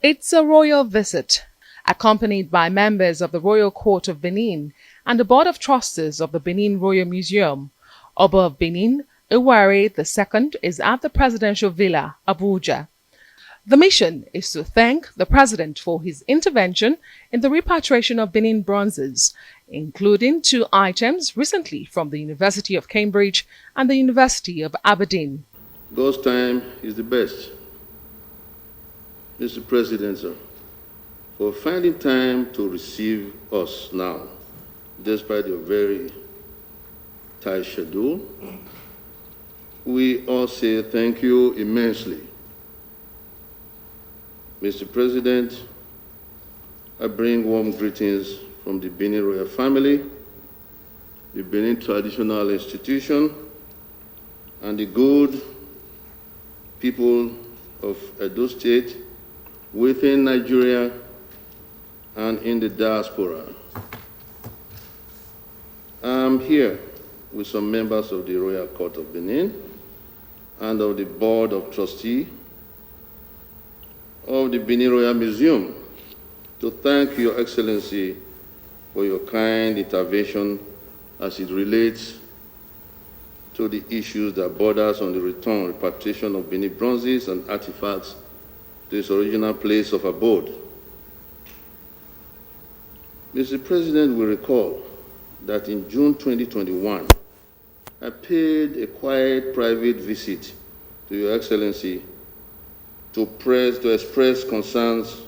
It's a royal visit, accompanied by members of the Royal Court of Benin and the Board of Trustees of the Benin Royal Museum. Oba of Benin, Ewuare II, is at the Presidential Villa, Abuja. The mission is to thank the President for his intervention in the repatriation of Benin bronzes, including 2 items recently from the University of Cambridge and the University of Aberdeen. God's time is the best. Mr. President, sir, for finding time to receive us now, despite your very tight schedule, we all say thank you immensely. Mr. President, I bring warm greetings from the Benin royal family, the Benin Traditional Institution, and the good people of Edo State within Nigeria and in the diaspora. I'm here with some members of the Royal Court of Benin and of the Board of Trustees of the Benin Royal Museum to thank Your Excellency for your kind intervention as it relates to the issues that borders on the return repatriation of Benin bronzes and artifacts to its original place of abode. Mr. President will recall that in June 2021, I paid a quiet private visit to Your Excellency to express concerns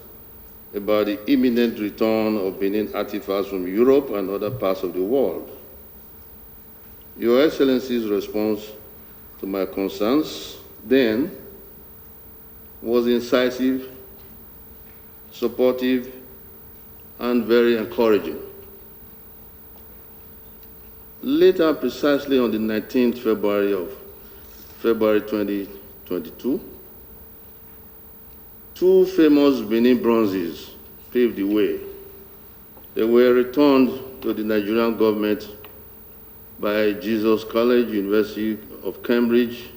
about the imminent return of Benin artifacts from Europe and other parts of the world. Your Excellency's response to my concerns then was incisive, supportive, and very encouraging. Later, precisely on the 19th February 2022, 2 famous Benin bronzes paved the way. They were returned to the Nigerian government by Jesus College, University of Cambridge,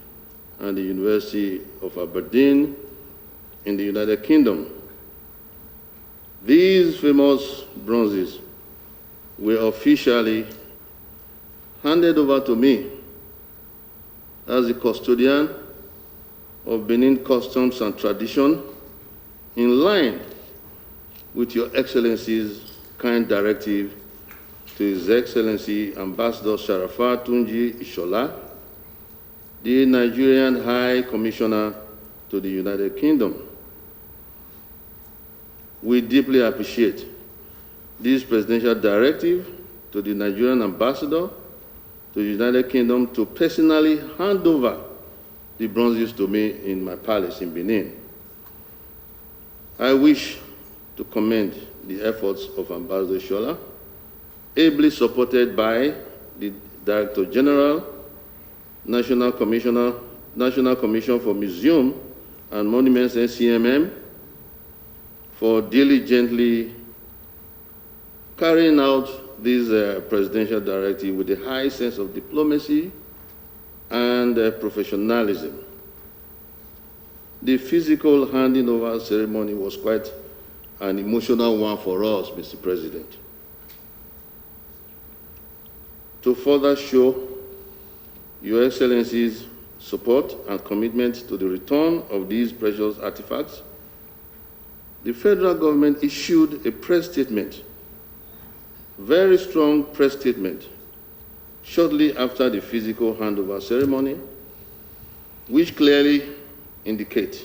and the University of Aberdeen in the United Kingdom. These famous bronzes were officially handed over to me as the custodian of Benin customs and tradition, in line with Your Excellency's kind directive to His Excellency Ambassador Sharafa Tunji Ishola, the Nigerian High Commissioner to the United Kingdom. We deeply appreciate this presidential directive to the Nigerian ambassador to the United Kingdom to personally hand over the bronzes to me in my palace in Benin. I wish to commend the efforts of Ambassador Shola, ably supported by the Director General, National Commission for Museum and Monuments NCMM, for diligently carrying out this presidential directive with a high sense of diplomacy and professionalism. The physical handing over ceremony was quite an emotional one for us, Mr. President. To further show Your Excellency's support and commitment to the return of these precious artifacts, the federal government issued a press statement, very strong press statement, shortly after the physical handover ceremony, which clearly indicates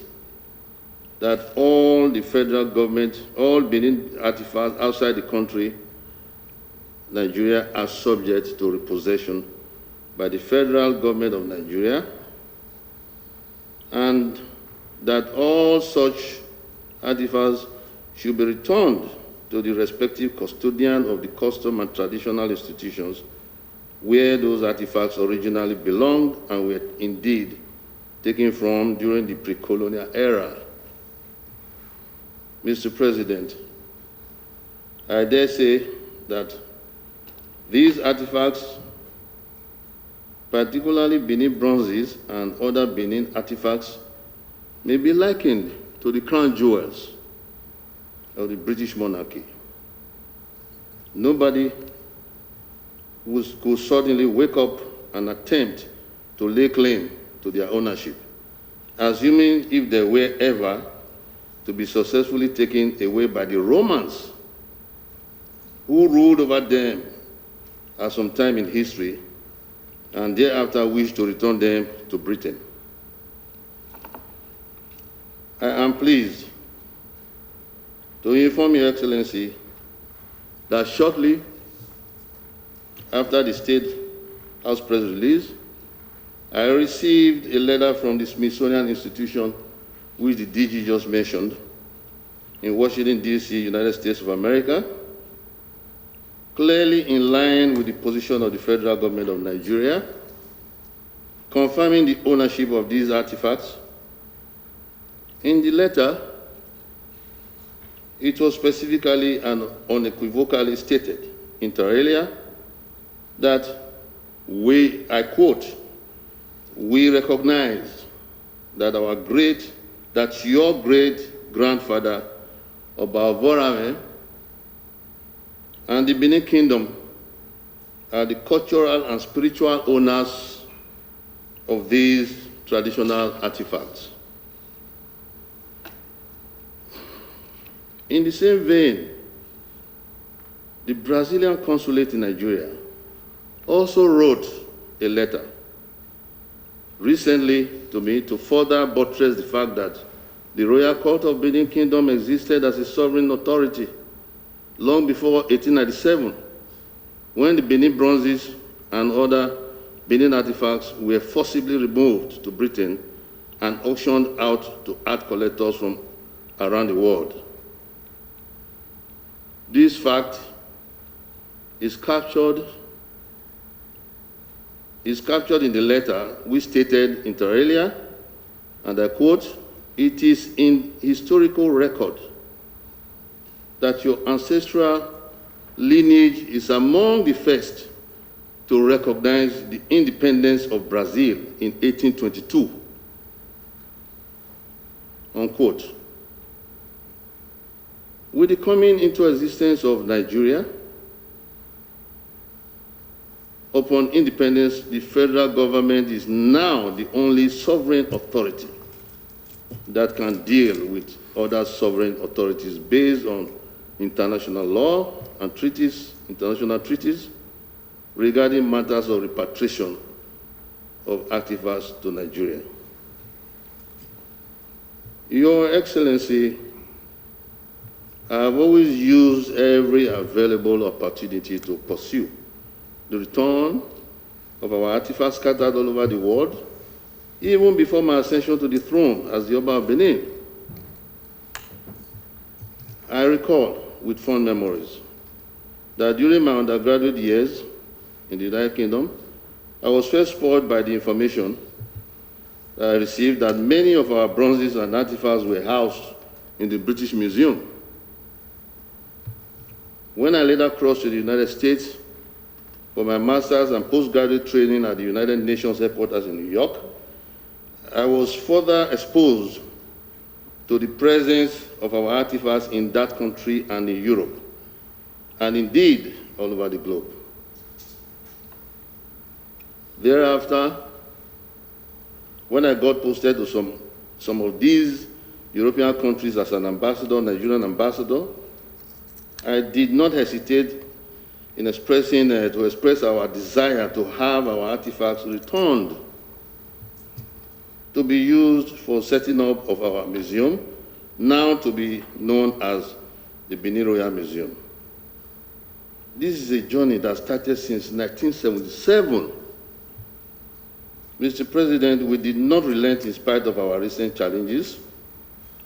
that all the federal government, all Benin artifacts outside the country, Nigeria, are subject to repossession by the federal government of Nigeria, and that all such artifacts should be returned to the respective custodian of the custom and traditional institutions where those artifacts originally belonged and were indeed taken from during the pre-colonial era. Mr. President, I dare say that these artifacts particularly Benin bronzes and other Benin artifacts, may be likened to the crown jewels of the British monarchy. Nobody could suddenly wake up and attempt to lay claim to their ownership, assuming if they were ever to be successfully taken away by the Romans, who ruled over them at some time in history, and thereafter wished to return them to Britain. I am pleased to inform Your Excellency that shortly after the State House press release, I received a letter from the Smithsonian Institution, which the DG just mentioned, in Washington, D.C., United States of America, clearly in line with the position of the federal government of Nigeria, confirming the ownership of these artifacts. In the letter, it was specifically and unequivocally stated, inter alia, that we, I quote, "We recognize that your great-grandfather, Ewuare, and the Benin Kingdom are the cultural and spiritual owners of these traditional artifacts." In the same vein, the Brazilian consulate in Nigeria also wrote a letter recently to me to further buttress the fact that the Royal Court of Benin Kingdom existed as a sovereign authority long before 1897, when the Benin bronzes and other Benin artifacts were forcibly removed to Britain and auctioned out to art collectors from around the world. This fact is captured in the letter, which stated inter alia, and I quote, "It is in historical record that your ancestral lineage is among the first to recognize the independence of Brazil in 1822, unquote. With the coming into existence of Nigeria, upon independence, the federal government is now the only sovereign authority that can deal with other sovereign authorities based on international law and treaties, international treaties, regarding matters of repatriation of artifacts to Nigeria. Your Excellency, I have always used every available opportunity to pursue the return of our artifacts scattered all over the world, even before my ascension to the throne as the Oba of Benin. I recall with fond memories that during my undergraduate years in the United Kingdom, I was first spoiled by the information that I received that many of our bronzes and artifacts were housed in the British Museum. When I later crossed to the United States for my master's and postgraduate training at the United Nations headquarters in New York, I was further exposed to the presence of our artifacts in that country and in Europe, and indeed all over the globe. Thereafter, when I got posted to some of these European countries as an ambassador, Nigerian ambassador, I did not hesitate in to express our desire to have our artifacts returned to be used for setting up of our museum, now to be known as the Benin Royal Museum. This is a journey that started since 1977. Mr. President, we did not relent in spite of our recent challenges,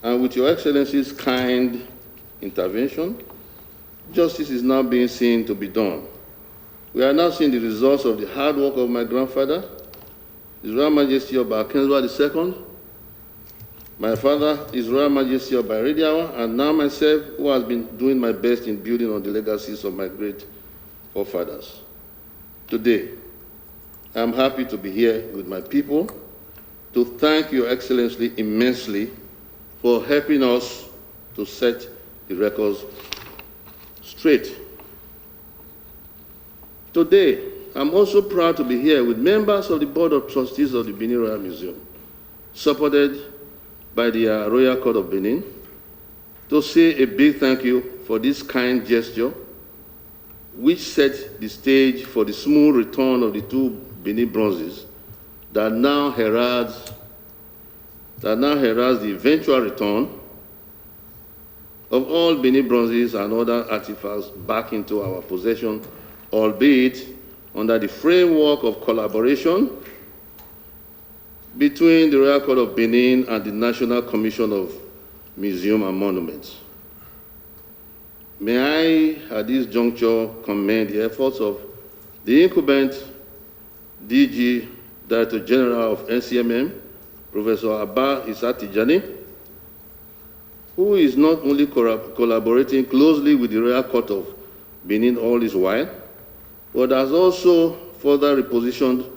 and with Your Excellency's kind intervention, justice is now being seen to be done. We are now seeing the results of the hard work of my grandfather, His Royal Majesty Oba Akenzwa II, my father, His Royal Majesty Oba Ewuare, and now myself, who has been doing my best in building on the legacies of my great forefathers. Today, I'm happy to be here with my people to thank Your Excellency immensely for helping us to set the records straight. Today, I'm also proud to be here with members of the Board of Trustees of the Benin Royal Museum, supported by the Royal Court of Benin, to say a big thank you for this kind gesture, which set the stage for the smooth return of the two Benin bronzes that now heralds the eventual return of all Benin bronzes and other artifacts back into our possession, albeit under the framework of collaboration between the Royal Court of Benin and the National Commission of Museums and Monuments. May I, at this juncture, commend the efforts of the incumbent DG, Director General of NCMM, Professor Abba Issa Tijani, who is not only collaborating closely with the Royal Court of Benin all this while, but has also further repositioned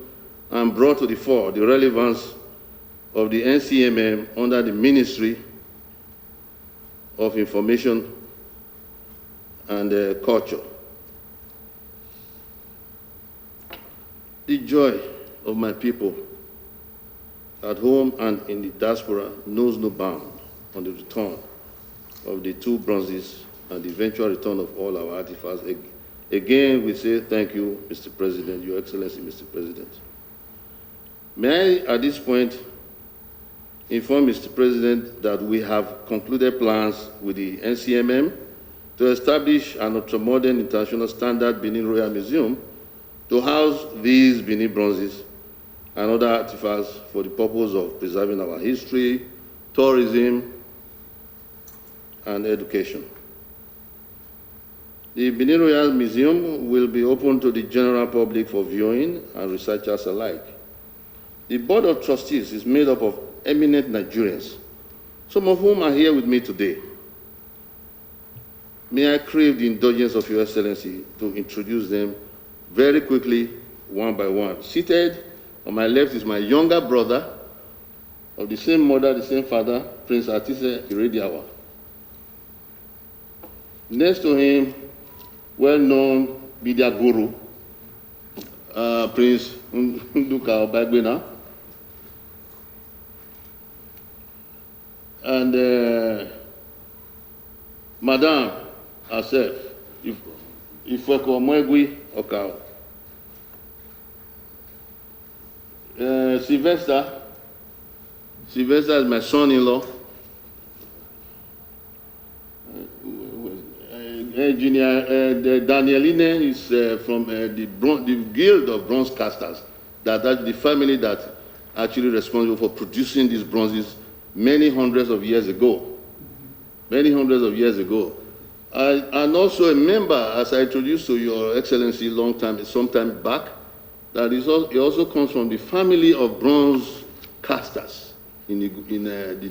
and brought to the fore the relevance of the NCMM under the Ministry of Information and Culture. The joy of my people at home and in the diaspora knows no bound on the return of the two bronzes and the eventual return of all our artifacts. Again, we say thank you, Mr. President, Your Excellency, Mr. President. May I, at this point, inform Mr. President that we have concluded plans with the NCMM to establish an ultra-modern international standard Benin Royal Museum to house these Benin bronzes and other artifacts for the purpose of preserving our history, tourism, and education. The Benin Royal Museum will be open to the general public for viewing and researchers alike. The Board of Trustees is made up of eminent Nigerians, some of whom are here with me today. May I crave the indulgence of Your Excellency to introduce them very quickly, one by one. Seated on my left is my younger brother, of the same mother, the same father, Prince Atise Irediawa. Next to him, well-known media guru, Prince Nduka Obagbena, and Madame herself, Ifweko Mwegwi Okao. Sylvester is my son-in-law. Engineer Danieline is from the Guild of Bronze Casters, that's the family that actually responsible for producing these bronzes many hundreds of years ago. And also a member, as I introduced to Your Excellency some time back, that he also comes from the family of bronze casters in the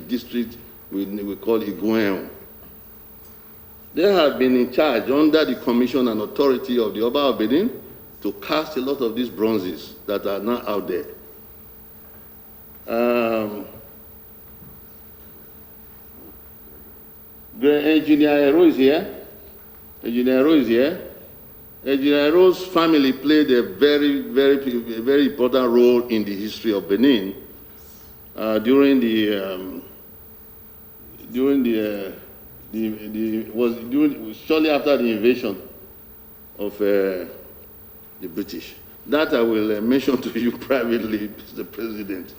district we call Ewuare. They have been in charge under the commission and authority of the Oba of Benin to cast a lot of these bronzes that are now out there. Engineer Ero is here. Engineer Ero's family played a very important role in the history of Benin shortly after the invasion of the British. That I will mention to you privately, Mr. President.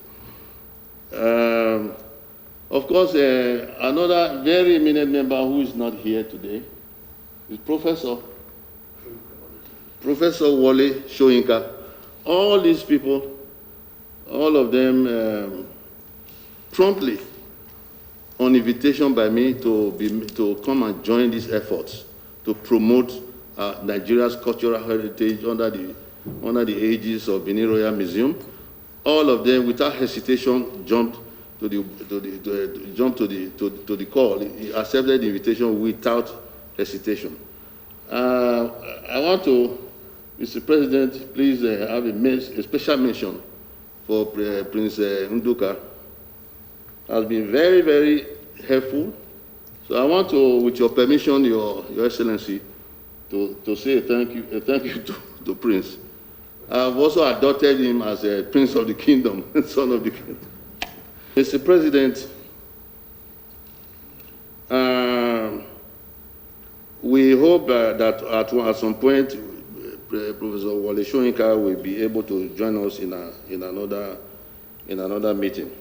Of course, another very eminent member who is not here today is Professor Wole Soyinka. All these people, all of them promptly, on invitation by me to come and join these efforts to promote Nigeria's cultural heritage under the aegis of Benin Royal Museum. All of them, without hesitation, jumped to the call. He accepted the invitation without hesitation. I want to Mr. President, please have a special mention for Prince Nduka. Has been very, very helpful. So I want to, with your permission, Your Excellency, to say a thank you to Prince. I've also adopted him as a Prince of the Kingdom, son of the Kingdom. Mr. President, we hope that at some point, Professor Wole Soyinka will be able to join us in another meeting.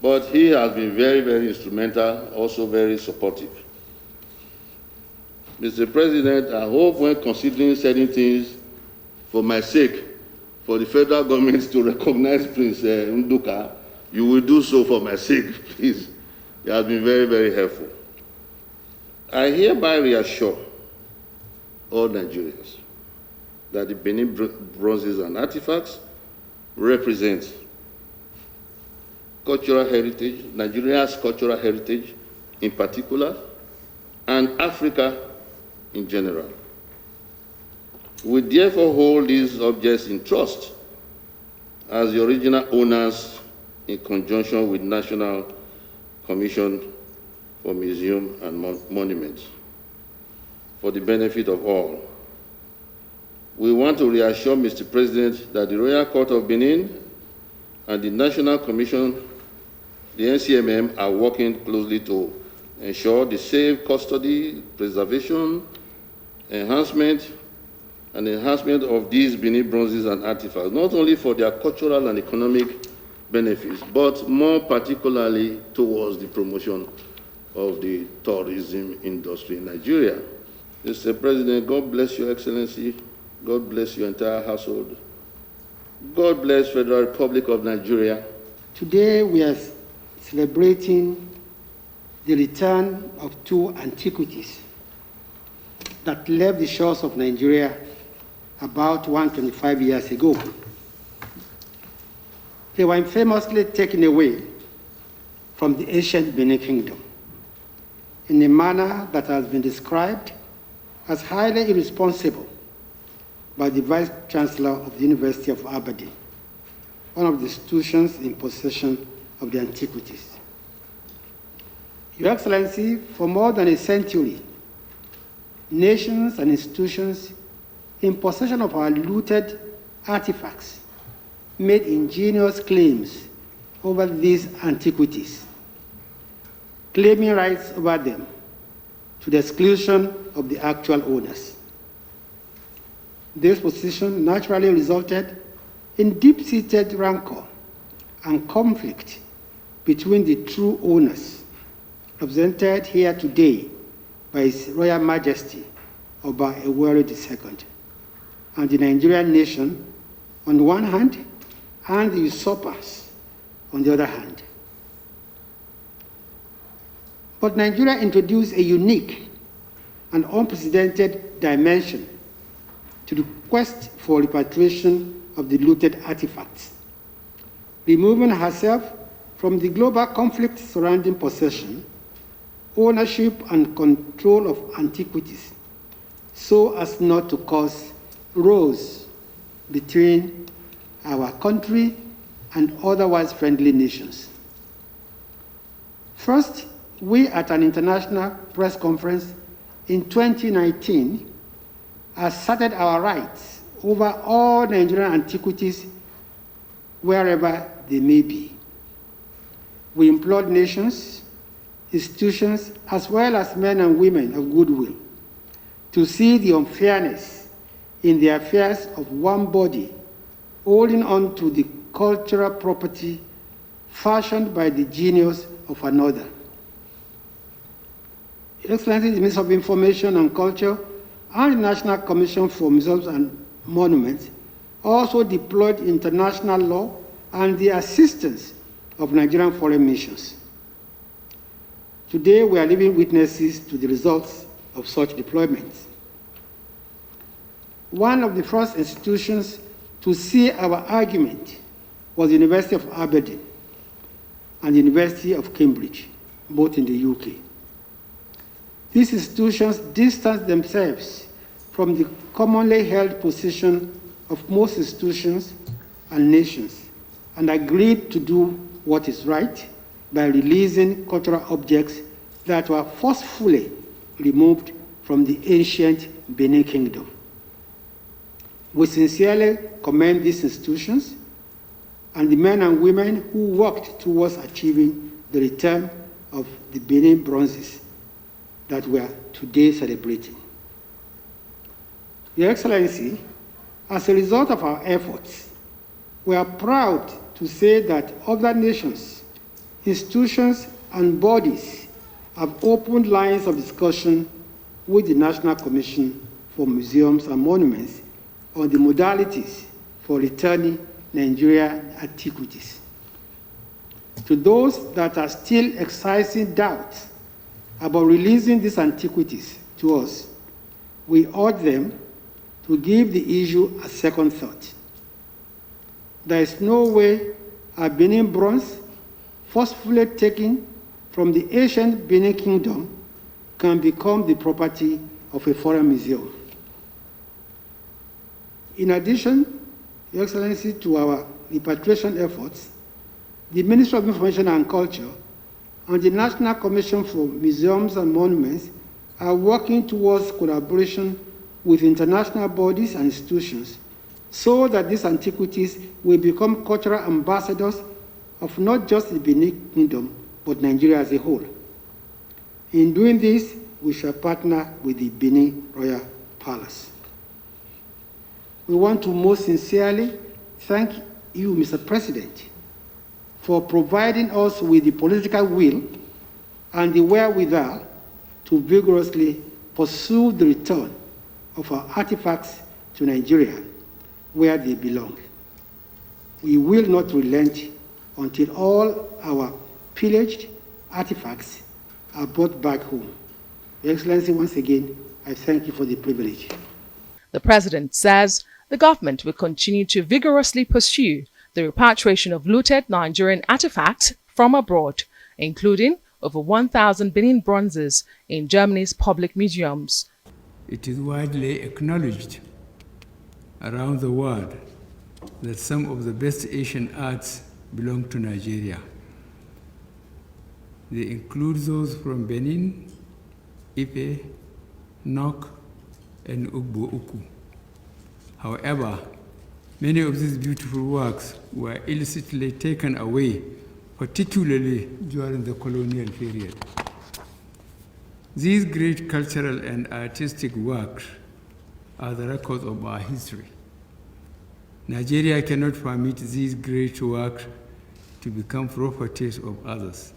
But he has been very, very instrumental, also very supportive. Mr. President, I hope when considering certain things for my sake, for the federal government to recognize Prince Nduka, you will do so for my sake, please. He has been very, very helpful. I hereby reassure all Nigerians that the Benin bronzes and artifacts represent cultural heritage, Nigeria's cultural heritage in particular, and Africa in general. We therefore hold these objects in trust as the original owners in conjunction with National Commission for Museums and Monuments for the benefit of all. We want to reassure Mr. President that the Royal Court of Benin and the National Commission, the NCMM, are working closely to ensure the safe custody, preservation, enhancement of these Benin bronzes and artifacts, not only for their cultural and economic benefits, but more particularly towards the promotion of the tourism industry in Nigeria. Mr. President, God bless Your Excellency. God bless your entire household. God bless Federal Republic of Nigeria. Today we are celebrating the return of two antiquities that left the shores of Nigeria about 125 years ago. They were infamously taken away from the ancient Benin Kingdom in a manner that has been described as highly irresponsible by the Vice Chancellor of the University of Aberdeen, one of the institutions in possession of the antiquities. Your Excellency, for more than a century, nations and institutions in possession of our looted artifacts made ingenious claims over these antiquities, claiming rights over them to the exclusion of the actual owners. This position naturally resulted in deep-seated rancor and conflict between the true owners, represented here today by His Royal Majesty Oba Ewuare II, and the Nigerian nation on the one hand, and the usurpers on the other hand. But Nigeria introduced a unique and unprecedented dimension to the quest for repatriation of the looted artifacts, removing herself from the global conflict surrounding possession, ownership, and control of antiquities, so as not to cause rows between our country and otherwise friendly nations. First, we at an international press conference in 2019 asserted our rights over all Nigerian antiquities wherever they may be. We implored nations, institutions, as well as men and women of goodwill to see the unfairness in the affairs of one body holding on to the cultural property fashioned by the genius of another. Excellency, the Minister of Information and Culture and the National Commission for Museums and Monuments also deployed international law and the assistance of Nigerian foreign missions. Today, we are living witnesses to the results of such deployments. One of the first institutions to see our argument was the University of Aberdeen and the University of Cambridge, both in the UK. These institutions distanced themselves from the commonly held position of most institutions and nations, and agreed to do what is right by releasing cultural objects that were forcefully removed from the ancient Benin Kingdom. We sincerely commend these institutions and the men and women who worked towards achieving the return of the Benin bronzes that we are today celebrating. Your Excellency, as a result of our efforts, we are proud to say that other nations, institutions, and bodies have opened lines of discussion with the National Commission for Museums and Monuments on the modalities for returning Nigerian antiquities. To those that are still exercising doubts about releasing these antiquities to us, we urge them to give the issue a second thought. There is no way a Benin bronze forcefully taken from the ancient Benin Kingdom can become the property of a foreign museum. In addition, Your Excellency, to our repatriation efforts, the Ministry of Information and Culture and the National Commission for Museums and Monuments are working towards collaboration with international bodies and institutions so that these antiquities will become cultural ambassadors of not just the Benin Kingdom, but Nigeria as a whole. In doing this, we shall partner with the Benin Royal Palace. We want to most sincerely thank you, Mr. President, for providing us with the political will and the wherewithal to vigorously pursue the return of our artifacts to Nigeria, where they belong. We will not relent until all our pillaged artifacts are brought back home. Your Excellency, once again, I thank you for the privilege. The President says the government will continue to vigorously pursue the repatriation of looted Nigerian artifacts from abroad, including over 1,000 Benin bronzes in Germany's public museums. It is widely acknowledged around the world that some of the best Asian arts belong to Nigeria. They include those from Benin, Ife, Nok, and Ugbo Uku. However, many of these beautiful works were illicitly taken away, particularly during the colonial period. These great cultural and artistic works are the records of our history. Nigeria cannot permit these great works to become properties of others.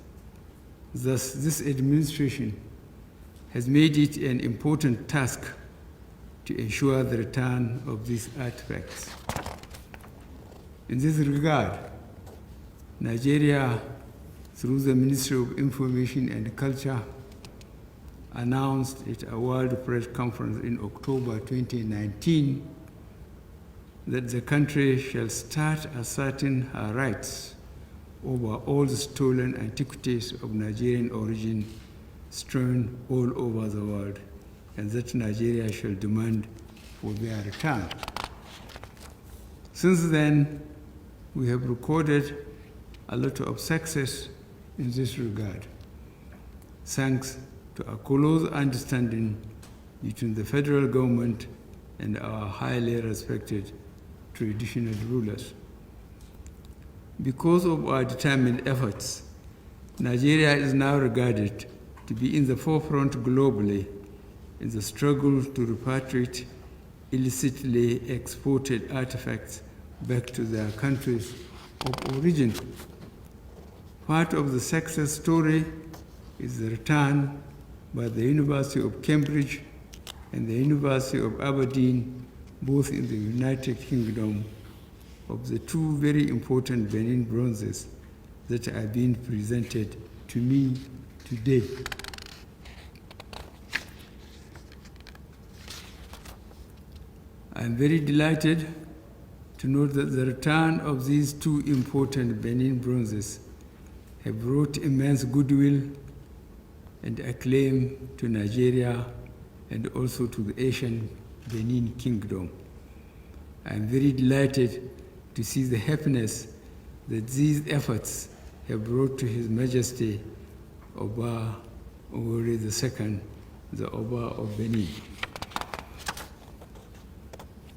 Thus, this administration has made it an important task to ensure the return of these artifacts. In this regard, Nigeria, through the Ministry of Information and Culture, announced at a World Press Conference in October 2019 that the country shall start asserting her rights over all the stolen antiquities of Nigerian origin strewn all over the world, and that Nigeria shall demand for their return. Since then, we have recorded a lot of success in this regard, thanks to a close understanding between the federal government and our highly respected traditional rulers. Because of our determined efforts, Nigeria is now regarded to be in the forefront globally in the struggle to repatriate illicitly exported artifacts back to their countries of origin. Part of the success story is the return by the University of Cambridge and the University of Aberdeen, both in the United Kingdom, of the two very important Benin bronzes that are being presented to me today. I am very delighted to note that the return of these two important Benin bronzes have brought immense goodwill and acclaim to Nigeria and also to the Asian Benin Kingdom. I am very delighted to see the happiness that these efforts have brought to His Majesty Oba Ewuare II, the Oba of Benin.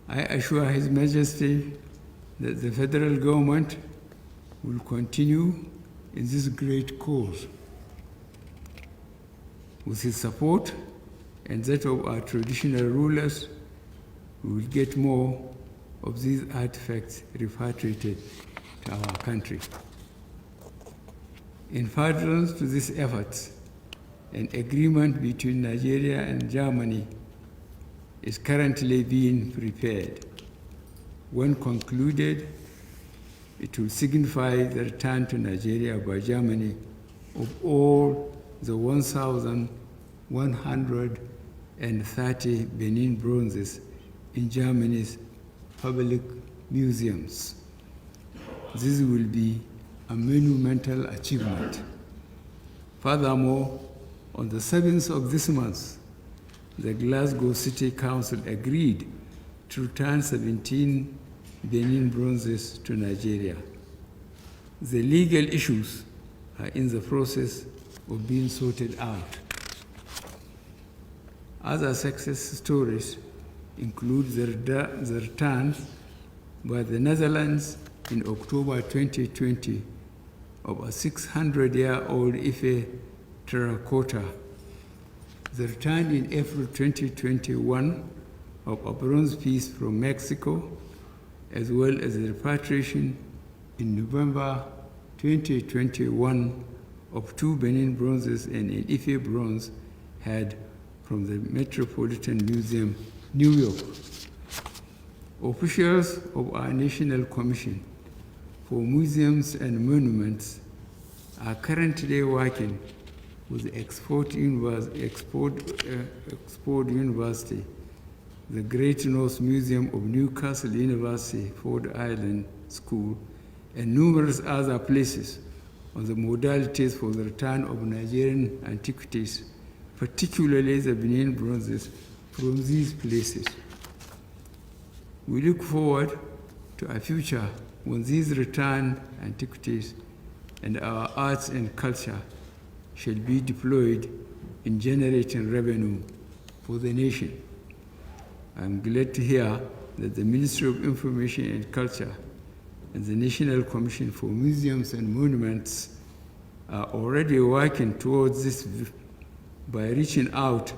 I assure His Majesty that the federal government will continue in this great cause. With his support and that of our traditional rulers, we will get more of these artifacts repatriated to our country. In furtherance to these efforts, an agreement between Nigeria and Germany is currently being prepared. When concluded, it will signify the return to Nigeria by Germany of all the 1,130 Benin bronzes in Germany's public museums. This will be a monumental achievement. Furthermore, on the 7th of this month, the Glasgow City Council agreed to return 17 Benin bronzes to Nigeria. The legal issues are in the process of being sorted out. Other success stories include the return by the Netherlands in October 2020 of a 600-year-old Ife terracotta, the return in April 2021 of a bronze piece from Mexico, as well as the repatriation in November 2021 of 2 Benin bronzes and an Ife bronze had from the Metropolitan Museum, New York. Officials of our National Commission for Museums and Monuments are currently working with Export University, the Great North Museum of Newcastle University, Ford Island School, and numerous other places on the modalities for the return of Nigerian antiquities, particularly the Benin bronzes, from these places. We look forward to a future when these returned antiquities and our arts and culture shall be deployed in generating revenue for the nation. I'm glad to hear that the Ministry of Information and Culture and the National Commission for Museums and Monuments are already working towards this by reaching out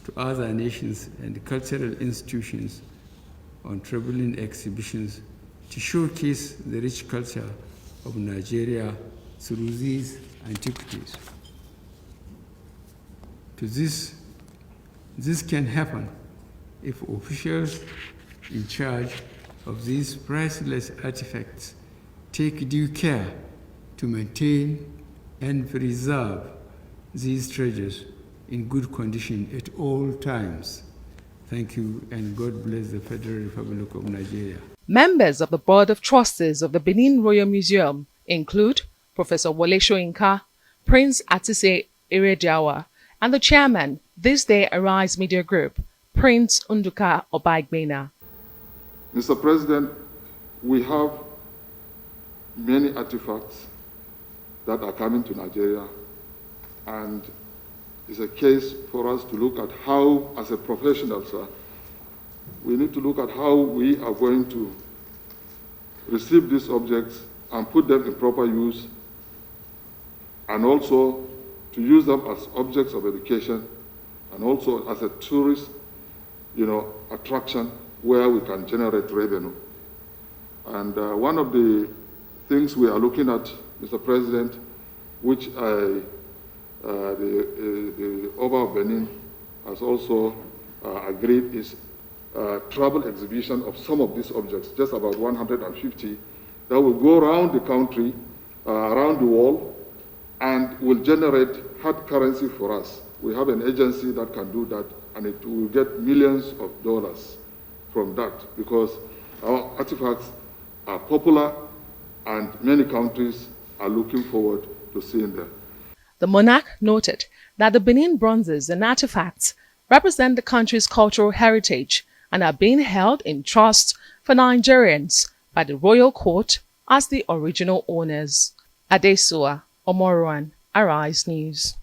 to other nations and cultural institutions on traveling exhibitions to showcase the rich culture of Nigeria through these antiquities. This can happen if officials in charge of these priceless artifacts take due care to maintain and preserve these treasures in good condition at all times. Thank you, and God bless the Federal Republic of Nigeria. Members of the Board of Trustees of the Benin Royal Museum include Professor Wole Soyinka, Prince Atise Erediawa, and the chairman, This Day Arise Media Group, Prince Nduka Obaigbena. Mr. President, we have many artifacts that are coming to Nigeria, and it's a case for us to look at how, as a professional, sir, we need to look at how we are going to receive these objects and put them in proper use, and also to use them as objects of education, and also as a tourist, attraction where we can generate revenue. And one of the things we are looking at, Mr. President, which the Oba of Benin has also agreed, is travel exhibition of some of these objects, just about 150, that will go around the country, around the world, and will generate hard currency for us. We have an agency that can do that, and it will get millions of dollars from that, because our artifacts are popular and many countries are looking forward to seeing them. The monarch noted that the Benin bronzes and artifacts represent the country's cultural heritage, and are being held in trust for Nigerians by the Royal Court as the original owners. Adesua Omoruan, Arise News.